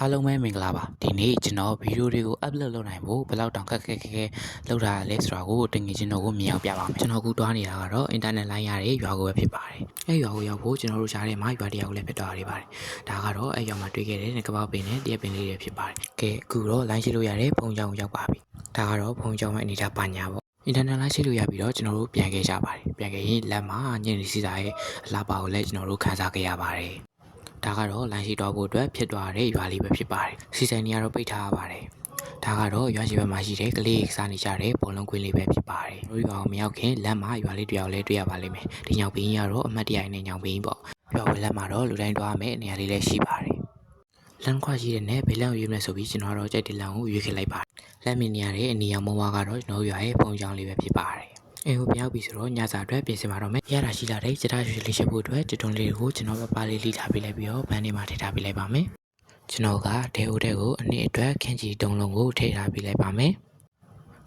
အားလုံးပဲမင်္ဂလာပါဒီနေ့ကျွန်တော်ဗီဒီယိုတွေကို upload လုပ်နိုင်ဖို့ဘယ်လောက်တောင်ခက်လုပ်တာလဲဆိုတာကိုတကယ်ချင်းတို့ကိုမြင်အောင်ပြပါမယ်ကျွန်တော်အခုတွားနေတာကတော့ internet line ရတဲ့ရွာကိုပဲဖြစ်ပါတယ်အဲရွာကိုရောက်ဖို့ကျွန်တော်တို့ရှားထဲမှာရွာတယောက်လည်းဖြစ်သွားရပါတယ်ဒါကတော့အဲရွာမှာတွေ့ခဲ့တဲ့ကပောက်ပင်နဲ့တရက်ပင်လေးတွေဖြစ်ပါတယ်ကဲအခုတော့ line ရှိလို့ရတဲ့ဖုန်းကြောင်ရောက်ပါပြီဒါကတော့ဖုန်းကြောင်ရဲ့အနေထားပါညာပေါ့internet line ရှိလို့ရပြီးတော့ကျွန်တော်တို့ပြန်ခဲ့ကြပါတယ်ပြန်ခဲ့ရင်လက်မှာညနေစီစာရဲ့အလားပါကိုလည်းကျွန်တော်တို့ခန်းစားခဲ့ရပါတယ်ဒါကတော့လိုင်းရှိတော့ဖို့အတွက်ဖြစ်သွားတဲ့ရွာလေးပဲဖြစ်ပါတယ်စီစဉ်နေရတော့ပိတ်ထားရပါတယ်ဒါကတော့ရွာရှိဘက်မှာရှိတဲ့ကလေးစားနေကြတဲ့ဘောလုံးကွင်းလေးပဲဖြစ်ပါတယ်တို့ရွာကိုမရောက်ခင်လမ်းမှာရွာလေးတစ်ယောက်လည်းတွေ့ရပါလိမ့်မယ်ဒီညောင်ပင်ကြီးကတော့အမှတ်တရနဲ့ညောင်ပင်ကြီးပေါ့ရွာဝဲလမ်းမှာတော့လူတိုင်းတွားမယ်နေရာလေးလည်းရှိပါတယ်လမ်းခွာရှိတဲ့နဲ့ဘေးလမ်းကိုရွေးမယ်ဆိုပြီးကျွန်တော်တော့ကြိုက်တဲ့လမ်းကိုရွေးခဲ့လိုက်ပါတယ်လမ်းမြင်နေရတဲ့အနီရောင်မုံဝါကတော့ကျွန်တော်ရွာရဲ့ပုံချောင်းလေးပဲဖြစ်ပါတယ်အိမ်ကိုပြောက်ပြီဆိုတော့ညစာအတွက်ပြင်ဆင်ပါတော့မယ်ရတာရှိလာတဲ့စတားရွှေလေးရှိဖို့အတွက်တွန်းလေးကိုကျွန်တော်ပါလေးလိထားပေးလိုက်ပြီးတော့ဗန်းထဲမှာထည့်ထားပေးလိုက်ပါမယ်ကျွန်တော်ကဒဲအိုတဲ့ကိုအနည်းအတွက်ခင်းချီတုံးလုံးကိုထည့်ထားပေးလိုက်ပါမယ်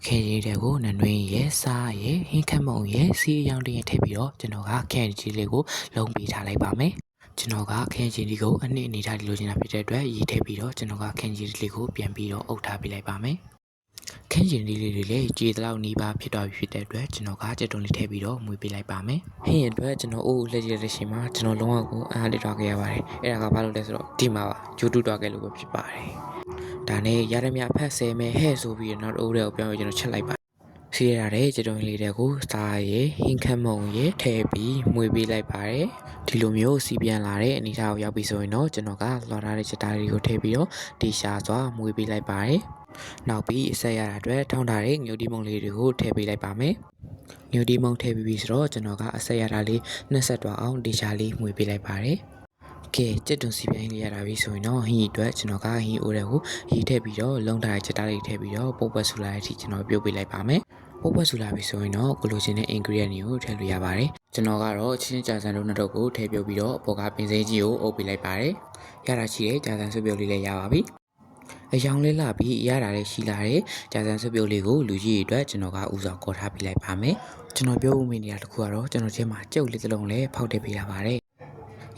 ခင်းကြီးတဲ့ကိုနနွင်းရဲ့စားရဲ့ဟင်းခတ်မုံရဲ့စီးရောင်တရင်ထည့်ပြီးတော့ကျွန်တော်ကခင်းကြီးလေးကိုလုံးပေးထားလိုက်ပါမယ်ကျွန်တော်ကခင်းကြီးလေးကိုအနည်းအနေထားလိုချင်တာဖြစ်တဲ့အတွက်ရေးထည့်ပြီးတော့ကျွန်တော်ကခင်းကြီးလေးကိုပြန်ပြီးတော့အုပ်ထားပေးလိုက်ပါမယ်ခင်းရင်လေးတွေလည်းကြေတလောက်နီးပါးဖြစ်သွားပြီဖြစ်တဲ့အတွက်ကျွန်တော်ကကြက်တုံးလေးထည့်ပြီးတော့မွေးပေးလိုက်ပါမယ်ဟင်းရင်အတွက်ကျွန်တော်အိုးလက်ရတဲ့ရှင်မှာကျွန်တော်လုံးဝကိုအားလေးတွားခဲ့ရပါတယ်အဲ့ဒါကဘာလို့လဲဆိုတော့ဒီမှာပါဂျိုးတူတွားခဲ့လို့ပဲဖြစ်ပါတယ်ဒါနဲ့ရရမြဖက်ဆဲမဲဟဲ့ဆိုပြီးတော့အိုးတွေကိုပြောင်းပြီးကျွန်တော်ချက်လိုက်ပါစီရတဲ့ကြက်တုံးလေးတွေကိုစားရဟင်းခတ်မုံရထည့်ပြီးမွေးပေးလိုက်ပါတယ်ဒီလိုမျိုးစီပြန်လာတဲ့အနေထားကိုရောက်ပြီဆိုရင်တော့ကျွန်တော်ကလော်ထားတဲ့ချက်သားလေးကိုထည့်ပြီးတော့တီရှာစွာမွေးပေးလိုက်ပါတယ်နောက်ပြီးအဆက်ရတာအတွက်ထောင်းထားတဲ့ငြိုတီမုံလေးတွေကိုထည့်ပေးလိုက်ပါမယ်။ငြိုတီမုံထည့်ပြီးပြီဆိုတော့ကျွန်တော်ကအဆက်ရတာလေးနှက်ဆက်သွားအောင်ဒီရှာလေးမှွေပေးလိုက်ပါတယ်။ကဲကြက်တုံစီပြိုင်းလေးရတာပြီဆိုရင်တော့ဟင်းအတွက်ကျွန်တော်ကဟင်းအိုးတွေကိုရီထည့်ပြီးတော့လုံထားတဲ့ချက်သားလေးထည့်ပြီးတော့ပုတ်ပွက်ဆူလာတဲ့အထိကျွန်တော်ပြုတ်ပေးလိုက်ပါမယ်။ပုတ်ပွက်ဆူလာပြီဆိုရင်တော့ကိုလိုချင်တဲ့ ingredient တွေကိုထည့်လို့ရပါတယ်။ကျွန်တော်ကတော့ချင်းကြာဆန်တို့နှစ်တော့ကိုထည့်ပြုတ်ပြီးတော့အပေါ်ကပင်စိမ်းကြီးကိုအုပ်ပေးလိုက်ပါတယ်။ရတာရှိတဲ့ကြာဆန်ဆွပြုတ်လေးလည်းရပါပြီ။အယောင်လေးလာပြီးရတာလေးရှိလာတဲ့ကြာစံစွပ်ပြုတ်လေးကိုလူကြီးတွေအတွက်ကျွန်တော်ကဥဆောင်ခေါ်ထားပေးလိုက်ပါမယ်ကျွန်တော်ပြောဖို့မိနေတာတခုကတော့ကျွန်တော်ချင်းမှာကြုတ်လေးတစ်လုံးလည်းဖောက်ထည့်ပေးရပါတယ်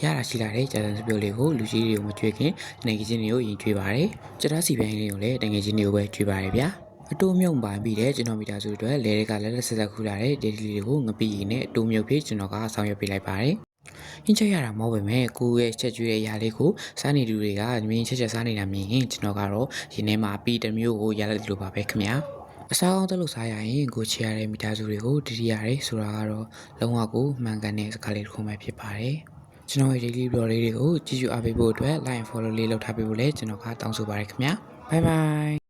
ရတာရှိလာတဲ့ကြာစံစွပ်ပြုတ်လေးကိုလူကြီးတွေကိုမကြွေးခင်တငယ်ချင်းတွေကိုရင်ကြွေးပါတယ်ကြက်သားစီပိုင်းလေးကိုလည်းတငယ်ချင်းတွေကိုပဲကြွေးပါတယ်ဗျာအတိုးမြုံပိုင်ပြီးတဲ့ကျွန်တော်မီတာစုအတွက်လဲတွေကလက်လက်ဆက်ဆက်ခူလာတဲ့ဒေဒီလီတွေကိုငပိရင်နဲ့အတိုးမြုပ်ပြီးကျွန်တော်ကဆောင်ရွက်ပေးလိုက်ပါတယ်ဟင်းချက်ရတာမဟုတ်ပါနဲ့ကိုရဲ့ချက်ကျွေးတဲ့အရာလေးကိုစားနေသူတွေကမြင်းချက်စားနေတာမြင်ရင်ကျွန်တော်ကတော့ရင်ထဲမှာပြီးတစ်မျိုးကိုရလိုက်လို့ပါပဲခင်ဗျာအစားကောင်းသလိုစားရရင်ကိုချရတဲ့မိသားစုတွေကိုတတိရတယ်ဆိုတာကတော့လုံးဝကိုမှန်ကန်တဲ့စကားလေးတစ်ခုပဲဖြစ်ပါတယ်ကျွန်တော်ရဲ့ daily blog လေးတွေကိုကြည့်ကြအားပေးဖို့အတွက် like and follow လေးလုပ်ထားပေးဖို့လည်းကျွန်တော်ကတောင်းဆိုပါရခင်ဗျာ bye bye